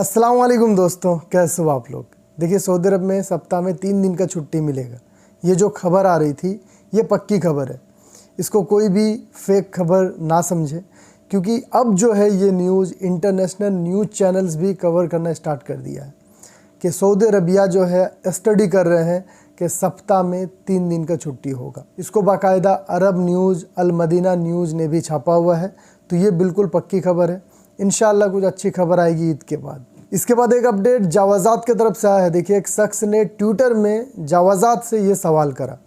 अस्सलाम वालेकुम दोस्तों, कैसे हो आप लोग। देखिए, सऊदी अरब में सप्ताह में 3 दिन का छुट्टी मिलेगा। ये जो खबर आ रही थी ये पक्की खबर है, इसको कोई भी फेक खबर ना समझे, क्योंकि अब जो है ये न्यूज़ इंटरनेशनल न्यूज़ चैनल्स भी कवर करना स्टार्ट कर दिया है कि सऊदी अरबिया जो है स्टडी कर रहे हैं कि सप्ताह में 3 दिन का छुट्टी होगा। इसको बाकायदा अरब न्यूज़, अल मदीना न्यूज़ ने भी छापा हुआ है, तो ये बिल्कुल पक्की खबर है। इंशाअल्लाह कुछ अच्छी खबर आएगी ईद के बाद। इसके बाद एक अपडेट जावाज़ात की तरफ से आया है। देखिए, एक शख्स ने ट्विटर में जावाज़ात से ये सवाल करा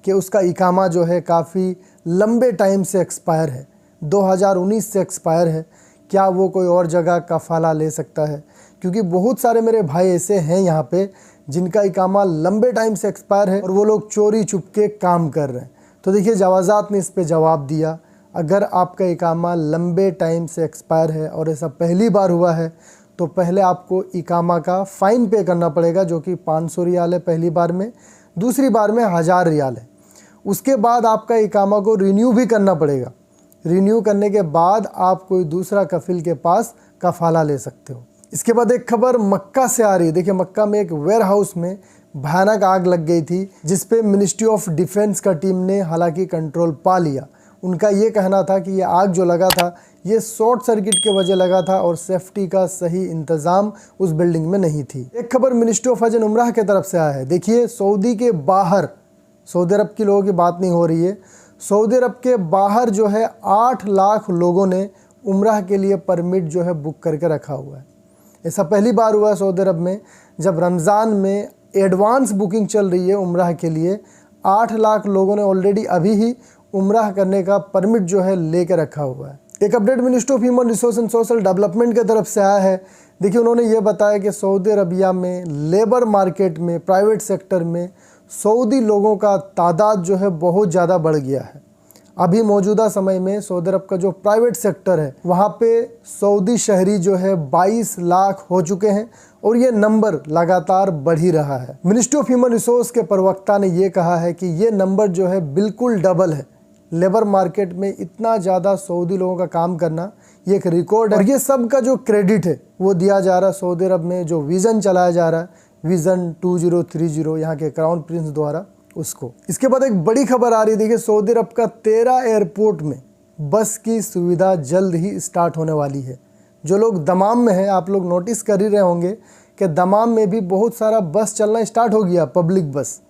कि उसका इकामा जो है काफ़ी लंबे टाइम से एक्सपायर है, 2019 से एक्सपायर है, क्या वो कोई और जगह कफ़ाला ले सकता है, क्योंकि बहुत सारे मेरे भाई ऐसे हैं यहाँ पे जिनका इकामा लंबे टाइम से एक्सपायर है और वो लोग चोरी चुपके काम कर रहे हैं। तो देखिए, जावाज़ात ने इस पे जवाब दिया, अगर आपका इकामा लंबे टाइम से एक्सपायर है और ऐसा पहली बार हुआ है तो पहले आपको इकामा का फ़ाइन पे करना पड़ेगा, जो कि 500 रियाल है पहली बार में, दूसरी बार में 1000 रियाल है। उसके बाद आपका इकामा को रिन्यू भी करना पड़ेगा। रिन्यू करने के बाद आप कोई दूसरा कफिल के पास कफ़ाला ले सकते हो। इसके बाद एक खबर मक्का से आ रही है। देखिए, मक्का में एक वेयर हाउस में भयानक आग लग गई थी, जिस पे मिनिस्ट्री ऑफ डिफेंस का टीम ने हालांकि कंट्रोल पा लिया। उनका ये कहना था कि ये आग जो लगा था ये शॉर्ट सर्किट के वजह लगा था और सेफ्टी का सही इंतज़ाम उस बिल्डिंग में नहीं थी। एक खबर मिनिस्ट्री ऑफ हज एंड उम्राह की तरफ से आया है। देखिए, सऊदी के बाहर, सऊदी अरब के लोगों की बात नहीं हो रही है, सऊदी अरब के बाहर जो है 8 लाख लोगों ने उम्राह के लिए परमिट जो है बुक करके रखा हुआ है। ऐसा पहली बार हुआ है सऊदी अरब में, जब रमज़ान में एडवांस बुकिंग चल रही है उम्राह के लिए। 8 लाख लोगों ने ऑलरेडी अभी ही उम्राह करने का परमिट जो है लेकर रखा हुआ है। एक update ministry of human resource and social development की तरफ से आया है। देखिए, उन्होंने ये बताया कि सऊदी अरबिया में लेबर मार्केट में, प्राइवेट सेक्टर में सऊदी लोगों का तादाद जो है बहुत ज़्यादा बढ़ गया है। अभी मौजूदा समय में सऊदी अरब का जो प्राइवेट सेक्टर है वहाँ पे सऊदी शहरी जो है 22 लाख हो चुके हैं और ये नंबर लगातार बढ़ ही रहा है। मिनिस्ट्री ऑफ ह्यूमन रिसोर्स के प्रवक्ता ने ये कहा है कि ये नंबर जो है बिल्कुल डबल है। लेबर मार्केट में इतना ज़्यादा सऊदी लोगों का काम करना ये एक रिकॉर्ड है और ये सब का जो क्रेडिट है वो दिया जा रहा है सऊदी अरब में जो विज़न चलाया जा रहा है, विज़न 2030 यहाँ के क्राउन प्रिंस द्वारा, उसको। इसके बाद एक बड़ी खबर आ रही है। देखिए, सऊदी अरब का 13 एयरपोर्ट में बस की सुविधा जल्द ही स्टार्ट होने वाली है। जो लोग दमाम में हैं, आप लोग नोटिस कर ही रहे होंगे कि दमाम में भी बहुत सारा बस चलना स्टार्ट हो गया, पब्लिक बस।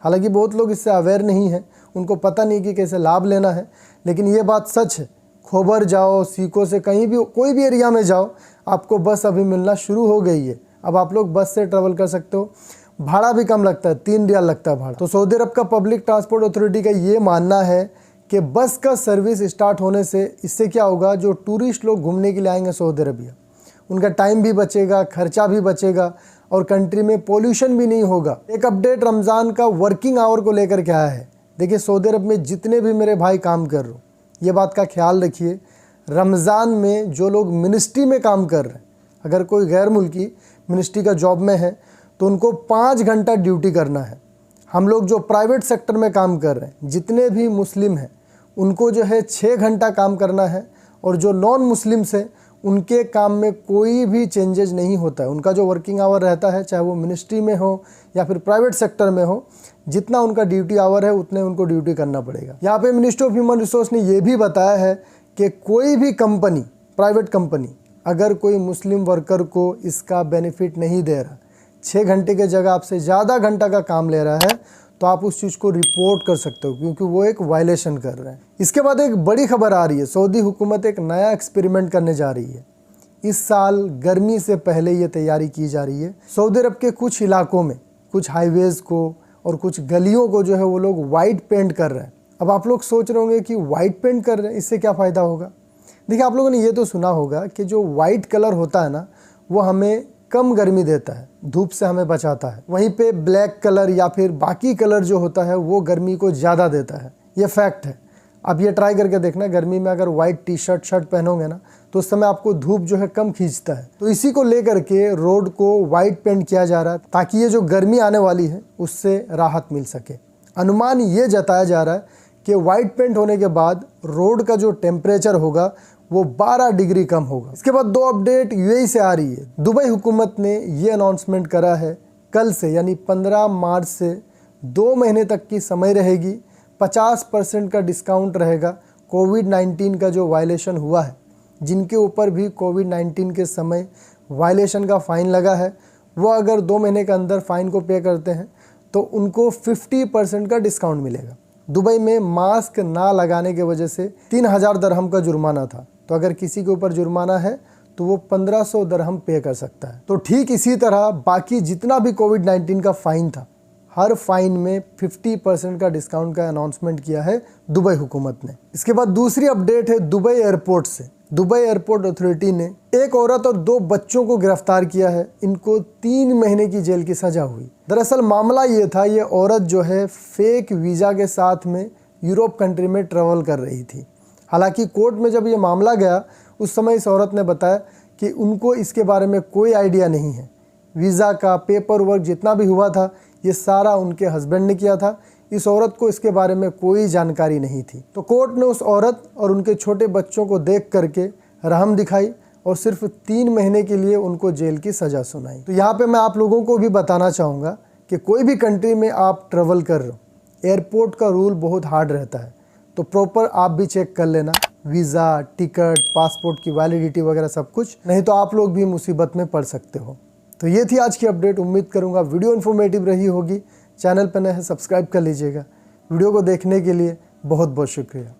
हालांकि बहुत लोग इससे अवेयर नहीं हैं, उनको पता नहीं कि कैसे लाभ लेना है, लेकिन ये बात सच है। खोबर जाओ, सीको से कहीं भी, कोई भी एरिया में जाओ, आपको बस अभी मिलना शुरू हो गई है। अब आप लोग बस से ट्रैवल कर सकते हो, भाड़ा भी कम लगता है, 3 रियाल लगता है भाड़ा। तो सऊदी अरब का पब्लिक ट्रांसपोर्ट अथॉरिटी का ये मानना है कि बस का सर्विस स्टार्ट होने से इससे क्या होगा, जो टूरिस्ट लोग घूमने के लिए आएंगे सऊदी अरबिया, उनका टाइम भी बचेगा, खर्चा भी बचेगा और कंट्री में पोल्यूशन भी नहीं होगा। एक अपडेट रमज़ान का वर्किंग आवर को लेकर के आया है। देखिए, सऊदी अरब में जितने भी मेरे भाई काम कर रहे हो, ये बात का ख्याल रखिए, रमज़ान में जो लोग मिनिस्ट्री में काम कर रहे हैं, अगर कोई गैर मुल्की मिनिस्ट्री का जॉब में है तो उनको 5 घंटा ड्यूटी करना है। हम लोग जो प्राइवेट सेक्टर में काम कर रहे हैं, जितने भी मुस्लिम हैं, उनको जो है 6 घंटा काम करना है और जो नॉन मुस्लिम्स हैं उनके काम में कोई भी चेंजेस नहीं होता है। उनका जो वर्किंग आवर रहता है, चाहे वो मिनिस्ट्री में हो या फिर प्राइवेट सेक्टर में हो, जितना उनका ड्यूटी आवर है उतने उनको ड्यूटी करना पड़ेगा। यहाँ पे मिनिस्ट्री ऑफ ह्यूमन रिसोर्स ने ये भी बताया है कि कोई भी कंपनी, प्राइवेट कंपनी, अगर कोई मुस्लिम वर्कर को इसका बेनिफिट नहीं दे रहा, 6 घंटे के जगह आपसे ज़्यादा घंटा का काम ले रहा है, तो आप उस चीज़ को रिपोर्ट कर सकते हो, क्योंकि वो एक वायलेशन कर रहे हैं। इसके बाद एक बड़ी खबर आ रही है। सऊदी हुकूमत एक नया एक्सपेरिमेंट करने जा रही है। इस साल गर्मी से पहले ये तैयारी की जा रही है। सऊदी अरब के कुछ इलाकों में, कुछ हाईवेज़ को और कुछ गलियों को जो है वो लोग वाइट पेंट कर रहे हैं। अब आप लोग सोच रहे होंगे कि वाइट पेंट कर रहे हैं, इससे क्या फ़ायदा होगा। देखिए, आप लोगों ने ये तो सुना होगा कि जो वाइट कलर होता है ना, वो हमें कम गर्मी देता है, धूप से हमें बचाता है। वहीं पे ब्लैक कलर या फिर बाकी कलर जो होता है वो गर्मी को ज़्यादा देता है। ये फैक्ट है। अब ये ट्राई करके देखना, गर्मी में अगर वाइट टी-शर्ट पहनोगे ना तो उस समय आपको धूप जो है कम खींचता है। तो इसी को लेकर के रोड को वाइट पेंट किया जा रहा है, ताकि ये जो गर्मी आने वाली है उससे राहत मिल सके। अनुमान ये जताया जा रहा है कि वाइट पेंट होने के बाद रोड का जो टेम्परेचर होगा वो 12 डिग्री कम होगा। इसके बाद 2 अपडेट यूएई से आ रही है। दुबई हुकूमत ने ये अनाउंसमेंट करा है कल से यानी 15 मार्च से 2 महीने तक की समय रहेगी, 50% का डिस्काउंट रहेगा। कोविड-19 का जो वायलेशन हुआ है, जिनके ऊपर भी कोविड-19 के समय वायलेशन का फ़ाइन लगा है, वो अगर 2 महीने के अंदर फ़ाइन को पे करते हैं तो उनको 50% का डिस्काउंट मिलेगा। दुबई में मास्क ना लगाने की वजह से 3000 दरहम का जुर्माना था, तो अगर किसी के ऊपर जुर्माना है तो वो 1500 दरहम पे कर सकता है। तो ठीक इसी तरह बाकी जितना भी कोविड-19 का फ़ाइन था, हर फाइन में 50% का डिस्काउंट का अनाउंसमेंट किया है दुबई हुकूमत ने। इसके बाद दूसरी अपडेट है दुबई एयरपोर्ट से। दुबई एयरपोर्ट अथॉरिटी ने एक औरत और 2 बच्चों को गिरफ्तार किया है। इनको 3 महीने की जेल की सजा हुई। दरअसल मामला ये था, ये औरत जो है फेक वीज़ा के साथ में यूरोप कंट्री में ट्रेवल कर रही थी। हालांकि कोर्ट में जब ये मामला गया उस समय इस औरत ने बताया कि उनको इसके बारे में कोई आइडिया नहीं है। वीज़ा का पेपर वर्क जितना भी हुआ था ये सारा उनके हस्बैंड ने किया था। इस औरत को इसके बारे में कोई जानकारी नहीं थी। तो कोर्ट ने उस औरत और उनके छोटे बच्चों को देख करके रहम दिखाई और सिर्फ 3 महीने के लिए उनको जेल की सज़ा सुनाई। तो यहाँ पे मैं आप लोगों को भी बताना चाहूँगा कि कोई भी कंट्री में आप ट्रेवल कर रहे हो, एयरपोर्ट का रूल बहुत हार्ड रहता है, तो प्रॉपर आप भी चेक कर लेना वीज़ा, टिकट, पासपोर्ट की वैलिडिटी वगैरह सब कुछ, नहीं तो आप लोग भी मुसीबत में पड़ सकते हो। तो ये थी आज की अपडेट। उम्मीद करूँगा वीडियो इन्फॉर्मेटिव रही होगी। चैनल पर नए हैं सब्सक्राइब कर लीजिएगा। वीडियो को देखने के लिए बहुत बहुत शुक्रिया।